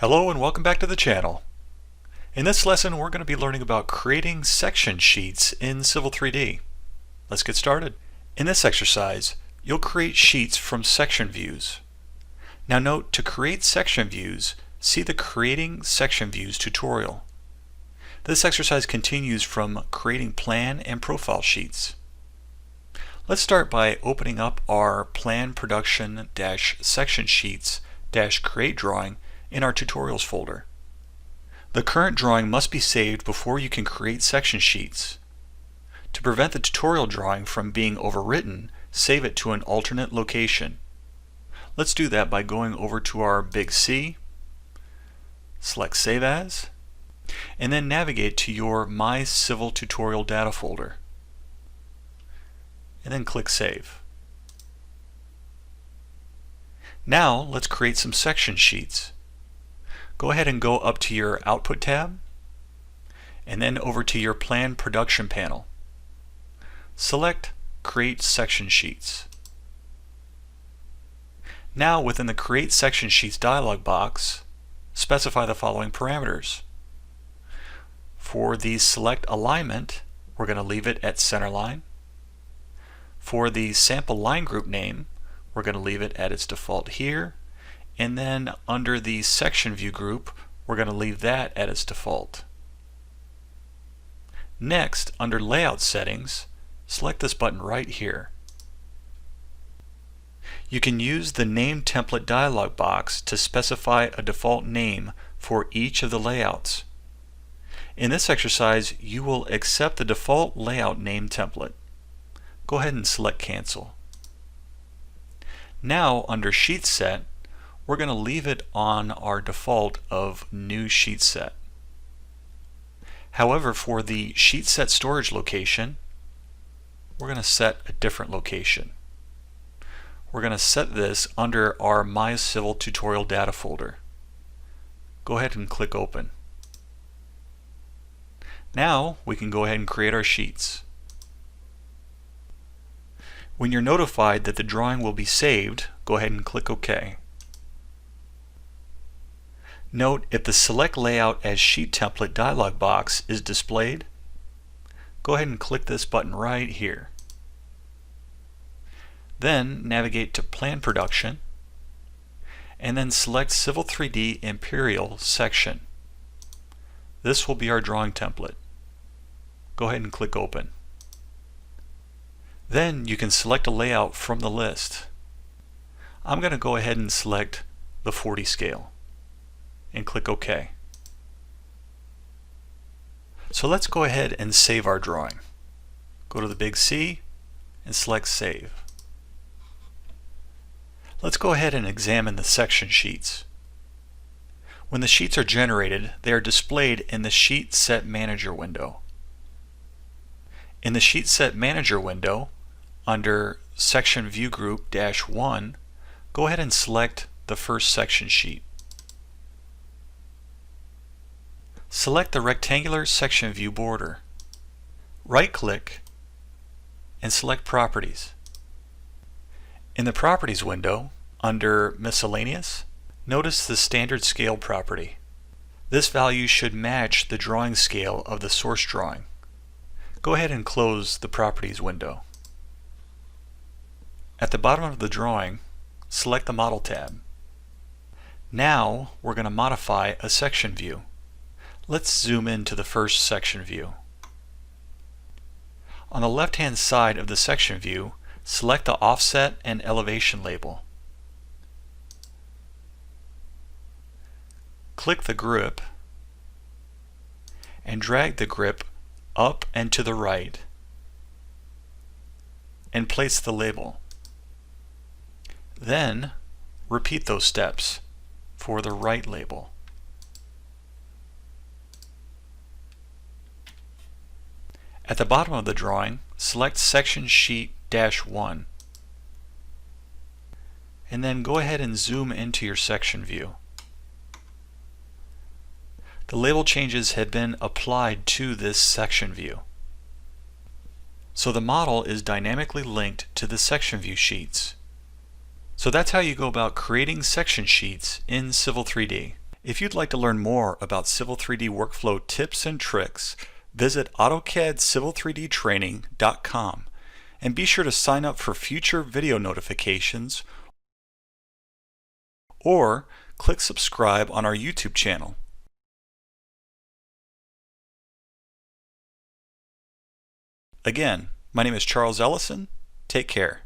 Hello and welcome back to the channel. In this lesson we're going to be learning about creating section sheets in Civil 3D. Let's get started. In this exercise you'll create sheets from section views. Now note, to create section views, see the Creating Section Views tutorial. This exercise continues from creating plan and profile sheets. Let's start by opening up our Plan Production Section Sheets Create drawing in our tutorials folder. The current drawing must be saved before you can create section sheets. To prevent the tutorial drawing from being overwritten, save it to an alternate location. Let's do that by going over to our Big C, select Save As, and then navigate to your My Civil Tutorial Data folder, and then click Save. Now let's create some section sheets. Go ahead and go up to your Output tab and then over to your Plan Production panel. Select Create Section Sheets. Now within the Create Section Sheets dialog box, specify the following parameters. For the Select Alignment, we're going to leave it at Centerline. For the Sample Line Group name, we're going to leave it at its default here. And then under the section view group, we're going to leave that at its default. Next, under Layout Settings, select this button right here. You can use the Name Template dialog box to specify a default name for each of the layouts. In this exercise, you will accept the default layout name template. Go ahead and select Cancel. Now, under Sheet Set, we're going to leave it on our default of New Sheet Set. However, for the Sheet Set storage location, we're going to set a different location. We're going to set this under our My Civil Tutorial Data folder. Go ahead and click Open. Now we can go ahead and create our sheets. When you're notified that the drawing will be saved, go ahead and click OK. Note, if the Select Layout as Sheet Template dialog box is displayed, go ahead and click this button right here. Then navigate to Plan Production and then select Civil 3D Imperial section. This will be our drawing template. Go ahead and click Open. Then you can select a layout from the list. I'm going to go ahead and select the 40 scale and click OK. So let's go ahead and save our drawing. Go to the Big C and select Save. Let's go ahead and examine the section sheets. When the sheets are generated, they are displayed in the Sheet Set Manager window. In the Sheet Set Manager window, under Section View Group -1, go ahead and select the first section sheet. Select the rectangular section view border. Right-click and select Properties. In the Properties window, under Miscellaneous, notice the Standard Scale property. This value should match the drawing scale of the source drawing. Go ahead and close the Properties window. At the bottom of the drawing, select the Model tab. Now we're going to modify a section view. Let's zoom into the first section view. On the left-hand side of the section view, select the Offset and Elevation label. Click the grip and drag the grip up and to the right and place the label. Then repeat those steps for the right label. At the bottom of the drawing, select Section Sheet -1 and then go ahead and zoom into your section view. The label changes have been applied to this section view. So the model is dynamically linked to the section view sheets. So that's how you go about creating section sheets in Civil 3D. If you'd like to learn more about Civil 3D workflow tips and tricks, visit AutoCAD Civil3D Training.com and be sure to sign up for future video notifications or click subscribe on our YouTube channel. Again, my name is Charles Ellison. Take care.